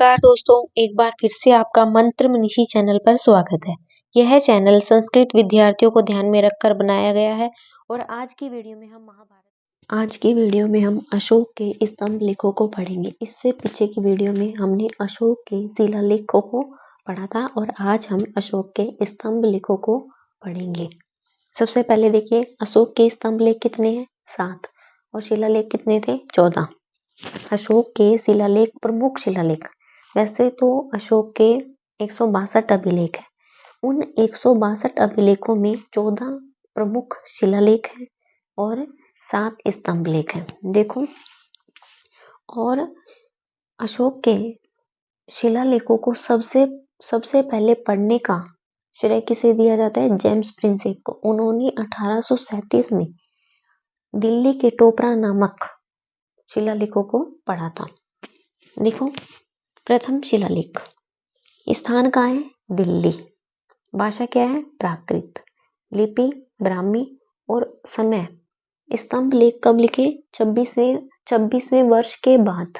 नमस्कार दोस्तों, एक बार फिर से आपका मंत्र मनीषी चैनल पर स्वागत है। यह चैनल संस्कृत विद्यार्थियों को ध्यान में रखकर बनाया गया है और आज की वीडियो में हम अशोक के स्तंभ लेखों को पढ़ेंगे। इससे पीछे की वीडियो में हमने अशोक के शिलालेखों को पढ़ा था और आज हम अशोक के स्तंभ लेखों को पढ़ेंगे। सबसे पहले देखिए, अशोक के स्तंभ लेख कितने हैं? 7 और शिलालेख कितने थे? 14। अशोक के शिलालेख, प्रमुख शिलालेख, वैसे तो अशोक के 162 अभिलेख है। उन 162 अभिलेखों में 14 प्रमुख शिलालेख हैं और 7 स्तंभ लेख हैं। देखो, और अशोक के शिलालेखों को सबसे पहले पढ़ने का श्रेय किसे दिया जाता है? जेम्स प्रिंसेप को। उन्होंने 1837 में दिल्ली के टोपरा नामक शिलालेखों को पढ़ा था। देखो, प्रथम शिलालेख, स्थान कहाँ है? दिल्ली। भाषा क्या है? प्राकृत। लिपि ब्राह्मी और समय, स्तंभ लेख कब लिखे? 26वें वर्ष के बाद।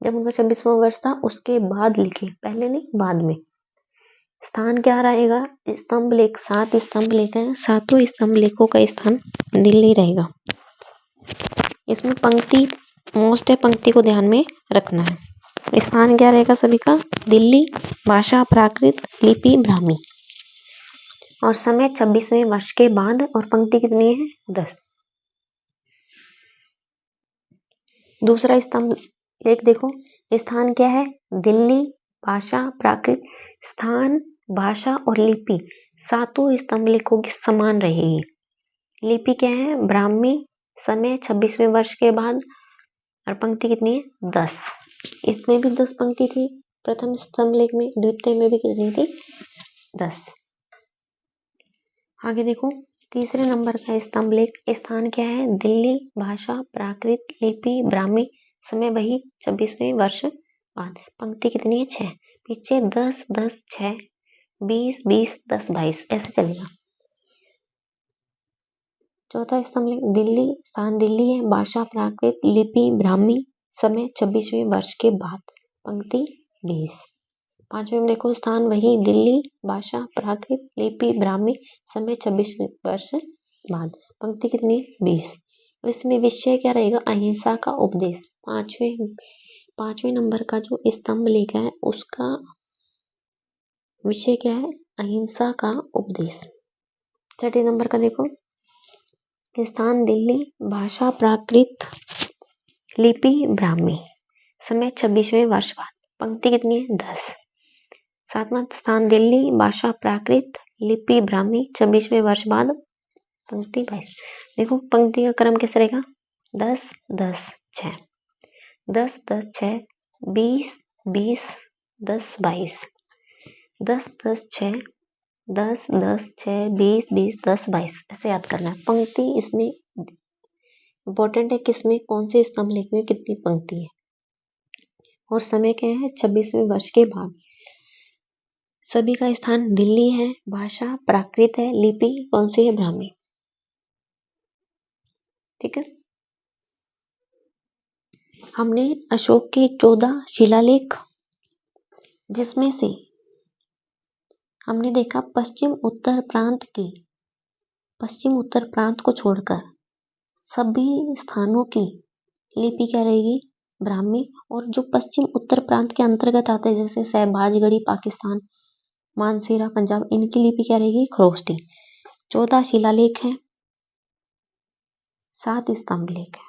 जब उनका 26वां वर्ष था उसके बाद लिखे, पहले नहीं, बाद में। स्थान क्या रहेगा? स्तंभ लेख, 7 स्तंभ लेख हैं। 7 स्तंभ लेखों का स्थान दिल्ली रहेगा। इसमें पंक्ति मोस्ट है, पंक्ति को ध्यान में रखना है। स्थान क्या रहेगा सभी का? दिल्ली। भाषा प्राकृत, लिपि ब्राह्मी और समय 26वें वर्ष के बाद और पंक्ति कितनी है? 10। दूसरा स्तंभ लेख देखो, स्थान क्या है? दिल्ली। भाषा प्राकृत, स्थान, भाषा और लिपि 7 स्तंभ लेखों की समान रहेगी। लिपि क्या है? ब्राह्मी। समय 26वें वर्ष के बाद और पंक्ति कितनी है? 10। इसमें भी 10 पंक्ति थी प्रथम स्तंभ लेख में, द्वितीय में भी कितनी थी? 10। आगे देखो, तीसरे नंबर का स्तंभ लेख, स्थान क्या है? दिल्ली। भाषा प्राकृत, लिपि ब्राह्मी, समय वही 26वें वर्ष बाद, पंक्ति कितनी है? 6। पीछे 10 10 6 20 20 10 22 ऐसे चलेगा। चौथा स्तंभ लेख, दिल्ली। स्थान दिल्ली है। भाषा प्राकृत, लिपि ब्राह्मी, समय 26वें वर्ष के बाद, पंक्ति 20। पांचवें में देखो, स्थान वही दिल्ली। भाषा प्राकृत, लिपि ब्राह्मी, समय 26वें वर्ष बाद, पंक्ति कितनी? 20। इसमें विषय क्या रहेगा? अहिंसा का उपदेश। पांचवें नंबर का जो स्तंभ लेख है उसका विषय क्या है? अहिंसा का उपदेश। छठे नंबर का देखो, स्थान दिल्ली। भाषा प्राकृत, लिपि ब्राह्मी, समय 26वें वर्ष बाद, पंक्ति कितनी है? 10। सातवां स्थान दिल्ली। भाषा प्राकृत, लिपि ब्राह्मी, 26वें वर्ष बाद, पंक्ति 22। देखो, पंक्ति का क्रम कैसे रहेगा? 10 10 6 10 10 6 20 20 10 22 10 10 6 10 10 6 20 20 10 22 ऐसे याद करना है। पंक्ति इसमें इंपॉर्टेंट है, किसमें, कौन से स्तंभ लेख में कितनी पंक्ति है और समय क्या है? 26वें वर्ष के बाद। सभी का स्थान दिल्ली है। भाषा प्राकृत है। लिपि कौन सी है? ब्राह्मी। ठीक है, हमने अशोक के 14 शिलालेख, जिसमें से हमने देखा पश्चिम उत्तर प्रांत को छोड़कर सभी स्थानों की लिपि क्या रहेगी? ब्राह्मी। और जो पश्चिम उत्तर प्रांत के अंतर्गत आते हैं, जैसे सहबाजगढ़ी पाकिस्तान, मानसेरा पंजाब, इनकी लिपि क्या रहेगी? खरोष्टी। 14 शिलालेख हैं, 7 स्तंभ लेख है।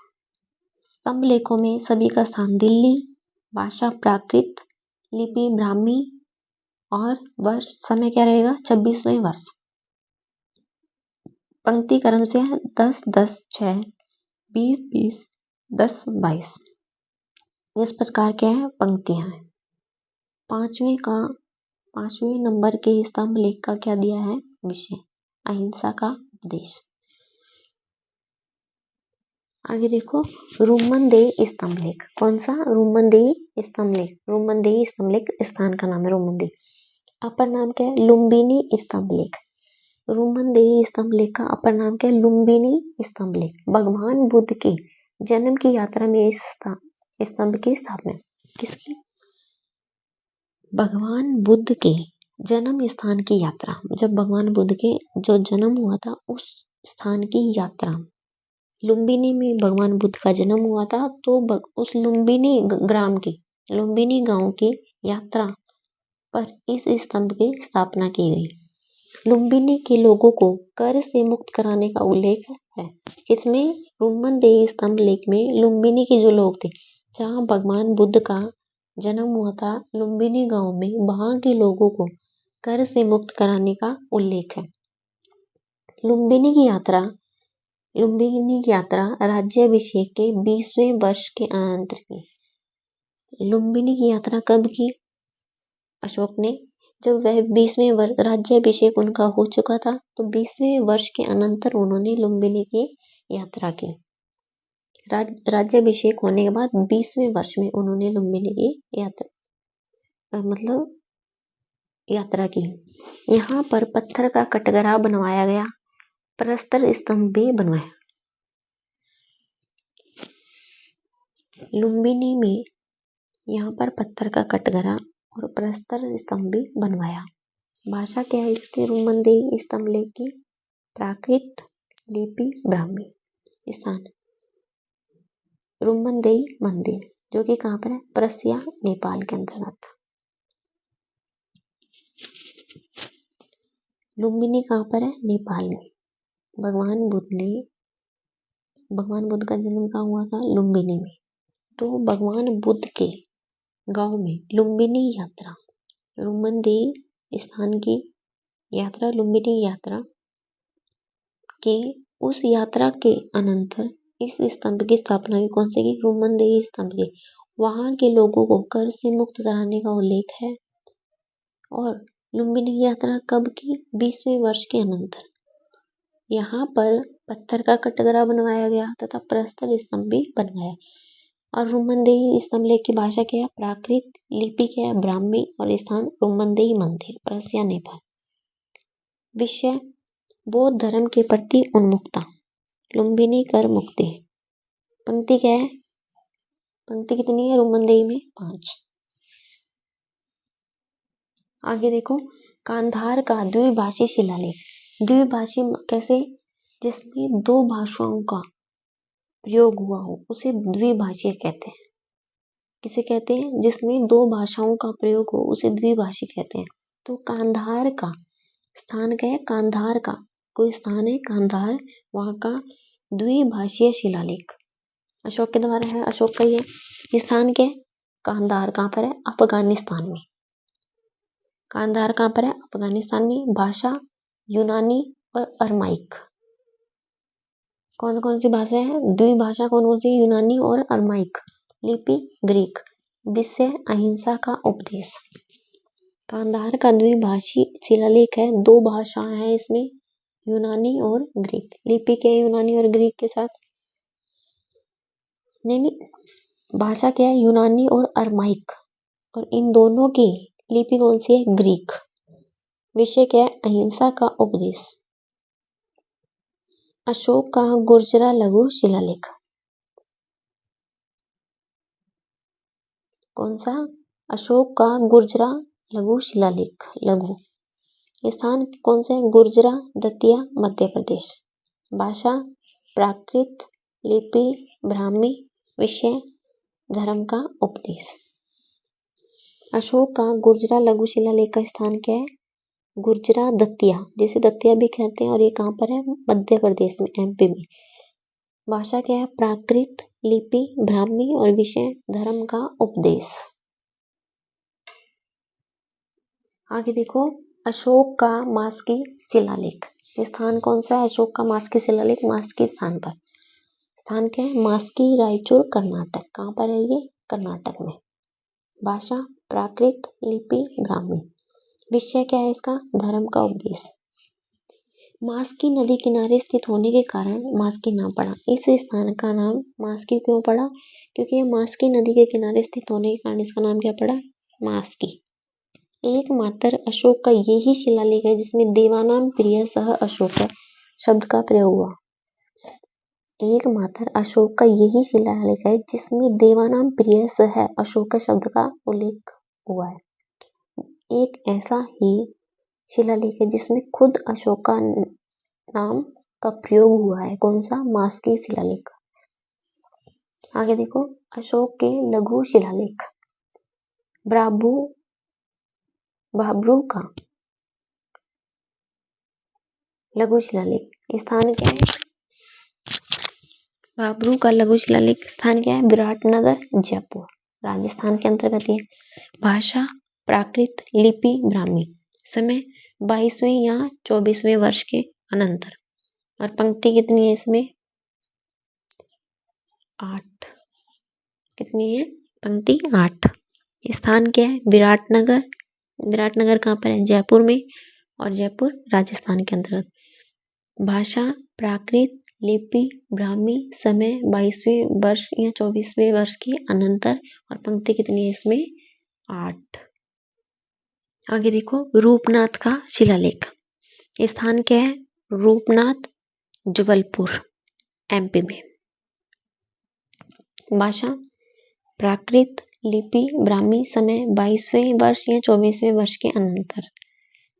स्तंभ लेखों में सभी का स्थान दिल्ली। भाषा प्राकृत, लिपि ब्राह्मी और वर्ष, समय क्या रहेगा? 26वें वर्ष। पंक्ति क्रम से है 10 10 6 20 20 10 22। इस प्रकार क्या है? पंक्तियां हैं। पांचवें नंबर के स्तंभ लेख का क्या दिया है? विषय अहिंसा का उपदेश। आगे देखो, रुमनदेही स्तंभ लेख। कौन सा? रुमनदेही स्तंभ लेख। रुमनदेही स्तंभ लेख स्थान का नाम है रुमनदेही। अपर नाम क्या है? लुम्बिनी स्तंभ लेख। रुमनदेही स्तंभ लेख का अपर नाम क्या है? लुम्बिनी स्तंभ लेख। भगवान बुद्ध के जन्म की यात्रा में इस स्तंभ की स्थापना किसकी? भगवान बुद्ध के जन्म स्थान की यात्रा। जब भगवान बुद्ध के जो जन्म हुआ था उस स्थान की यात्रा। लुम्बिनी में भगवान बुद्ध का जन्म हुआ था, तो उस लुम्बिनी ग्राम की, लुम्बिनी गांव की यात्रा पर इस स्तंभ की स्थापना की गई। लुम्बिनी के लोगों को कर से मुक्त कराने का उल्लेख है। इसमें रुम्मनदेही स्तंभ लेख में लुम्बिनी के जो लोग थे, जहाँ भगवान बुद्ध का जन्म हुआ था लुम्बिनी गांव में, वहां के लोगों को कर से मुक्त कराने का उल्लेख है। लुम्बिनी की यात्रा राज्याभिषेक के 20वें वर्ष के अनंतर की। लुम्बिनी की यात्रा कब की अशोक ने? जब वह 20वें वर्ष राज्याभिषेक उनका हो चुका था, तो 20वें वर्ष के अनंतर उन्होंने लुम्बिनी की यात्रा की। राज्याभिषेक होने के बाद 20वें वर्ष में उन्होंने लुम्बिनी की यात्रा की। यहाँ पर पत्थर का कटघरा बनवाया गया, प्रस्तर स्तंभ भी बनवाया। लुम्बिनी में यहाँ पर पत्थर का कटघरा और प्रस्तर स्तंभ भी बनवाया। भाषा क्या है इसके रुम्मनदेही स्तंभ लेख की? प्राकृत, लिपि, ब्राह्मी। स्थान रुम्मनदेही मंदिर, जो कि कहाँ पर है? प्रसिया, नेपाल के अंतर्गत। लुम्बिनी कहाँ पर है? नेपाल में। भगवान बुद्ध का जन्म कहाँ हुआ था? लुम्बिनी में। तो भगवान बुद्ध के गांव में लुम्बिनी यात्रा, रुम्मनदेही स्थान की यात्रा, लुम्बिनी यात्रा के उस यात्रा के अनंतर इस स्तंभ की स्थापना भी कौन से की? रुम्मनदेही स्तंभ की। वहां के लोगों को कर से मुक्त कराने का उल्लेख है। और लुम्बिनी की यात्रा कब की? 20वें वर्ष के अनंतर। यहाँ पर पत्थर का कटघरा बनवाया गया तथा प्रस्तर स्तंभ भी बनवाया। और रुम्मनदेही स्तंभ लेख की भाषा क्या है? प्राकृत, लिपि क्या है? ब्राह्मी, और स्थान रुम्मनदेही मंदिर, प्रसिया, नेपाल। विषय बौद्ध धर्म के प्रति उन्मुखता, लुम्बिनी कर मुक्ति। पंक्ति क्या है? पंक्ति कितनी है रुम्मनदेही में? 5। आगे देखो, कांधार का द्विभाषी शिलालेख। द्विभाषी कैसे? जिसमें 2 भाषाओं का प्रयोग हुआ हो उसे द्विभाषी कहते हैं। किसे कहते हैं? जिसमें 2 भाषाओं का प्रयोग हो उसे द्विभाषी कहते हैं। तो कांधार का स्थान क्या है? कांधार का कोई स्थान है कांधार, वहां का द्विभाषीय शिलालेख अशोक के द्वारा है। अशोक का ये स्थान क्या है? कांधार कहाँ पर है? अफगानिस्तान में। कांधार कहाँ पर है? अफगानिस्तान में। भाषा यूनानी और अरमाइक। कौन कौन सी भाषा है? द्विभाषा कौन कौन सी? यूनानी और अरमाइक। लिपि ग्रीक। विषय अहिंसा का उपदेश। कांधार का द्विभाषी शिलालेख है, 2 भाषाएं हैं इसमें, यूनानी और ग्रीक। लिपि क्या है यूनानी और ग्रीक के साथ? नहीं, भाषा क्या है? यूनानी और अरमाइक, और इन दोनों की लिपि कौन सी है? ग्रीक। विषय क्या है? अहिंसा का उपदेश। अशोक का गुर्जरा लघु शिलालेख कौन सा? अशोक का गुर्जरा लघु शिलालेख। लघु स्थान कौन सा है? गुर्जरा, दतिया, मध्य प्रदेश। भाषा प्राकृत, लिपि ब्राह्मी। विषय धर्म का उपदेश। अशोक का गुर्जरा लघु शिलालेख का स्थान क्या है? गुर्जरा, दतिया, जिसे दतिया भी कहते हैं, और ये कहाँ पर है? मध्य प्रदेश में, एमपी में। भाषा क्या है? प्राकृत, लिपि ब्राह्मी, और विषय धर्म का उपदेश। आगे देखो, अशोक का मास्की शिलालेख। स्थान कौन सा है? अशोक का मास्की शिलालेख मास्की स्थान पर। स्थान क्या है? मास्की, रायचूर, कर्नाटक। कहाँ पर है ये? कर्नाटक में। भाषा प्राकृत, लिपि ब्राह्मी। विषय क्या है इसका? धर्म का उपदेश। मास्की नदी किनारे स्थित होने के कारण मास्की नाम पड़ा। इस स्थान का नाम मास्की क्यों पड़ा? क्योंकि मास्की नदी के किनारे स्थित होने के कारण इसका नाम क्या पड़ा? मास्की। एकमात्र अशोक का यही शिलालेख है जिसमें देवानाम प्रिय सह अशोक शब्द का प्रयोग हुआ। एकमात्र अशोक का यही शिलालेख है जिसमें देवानाम प्रिय सह अशोक शब्द का उल्लेख हुआ है। एक ऐसा ही शिलालेख है जिसमें खुद अशोक का नाम का प्रयोग हुआ है। कौन सा? मास्की शिलालेख। आगे देखो, अशोक के लघु शिलालेख। बाब्रू का लघु शिलालेख स्थान क्या है? बाब्रू का लघु शिलालेख स्थान क्या है? विराटनगर, जयपुर, राजस्थान के अंतर्गत है। भाषा प्राकृत, लिपि ब्राह्मी, समय 22वें या 24वें वर्ष के अनंतर, और पंक्ति कितनी है इसमें? 8। कितनी है? पंक्ति 8। स्थान क्या है? विराटनगर। विराटनगर कहाँ पर है? जयपुर में, और जयपुर राजस्थान के अंतर्गत। भाषा प्राकृत, लिपि ब्राह्मी, समय 22वें वर्ष या 24वें वर्ष के अनंतर, और पंक्ति कितनी है इसमें? 8। आगे देखो, रूपनाथ का शिलालेख। स्थान क्या है? रूपनाथ, जबलपुर, एमपी में। भाषा प्राकृत, लिपि ब्राह्मी, समय 22वें वर्ष या 24वें वर्ष के अनंतर।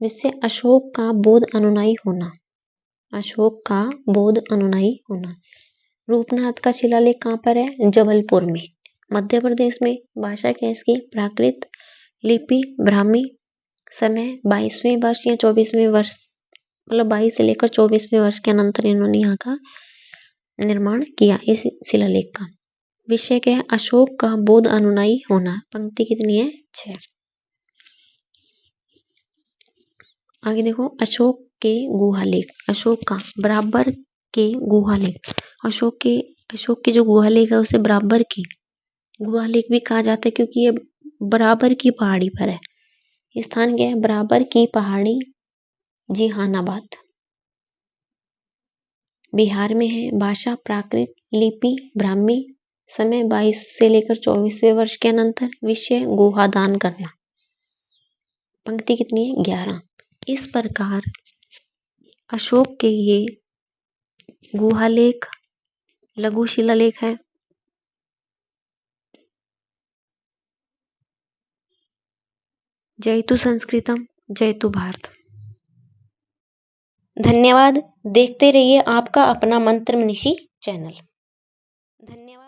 जिससे अशोक का बौद्ध अनुयायी होना। अशोक का बौद्ध अनुयायी होना। रूपनाथ का शिलालेख कहाँ पर है? जबलपुर में, मध्य प्रदेश में। भाषा क्या है इसकी? प्राकृत, लिपि ब्राह्मी, समय 22वें वर्ष या 24वें वर्ष, मतलब 22 से लेकर 24वें वर्ष के अनंतर इन्होंने यहाँ का निर्माण किया इस शिलालेख का। विषय क्या है? अशोक का बौद्ध अनुयायी होना। पंक्ति कितनी है? 6। आगे देखो, अशोक के गुहालेख। अशोक का बराबर के गुहालेख। अशोक के जो गुहालेख है उसे बराबर के गुहालेख भी कहा जाता है, क्योंकि ये बराबर की पहाड़ी पर है। स्थान क्या है? बराबर की पहाड़ी, जहानाबाद, बिहार में है। भाषा प्राकृत, लिपि ब्राह्मी, समय 22 से लेकर 24वें वर्ष के अनंतर। विषय गुहा दान करना। पंक्ति कितनी है? 11। इस प्रकार अशोक के ये गुहालेख लघु शिलालेख है। जयतु संस्कृतम, जयतु भारत। धन्यवाद। देखते रहिए आपका अपना मंत्र मनीषी चैनल। धन्यवाद।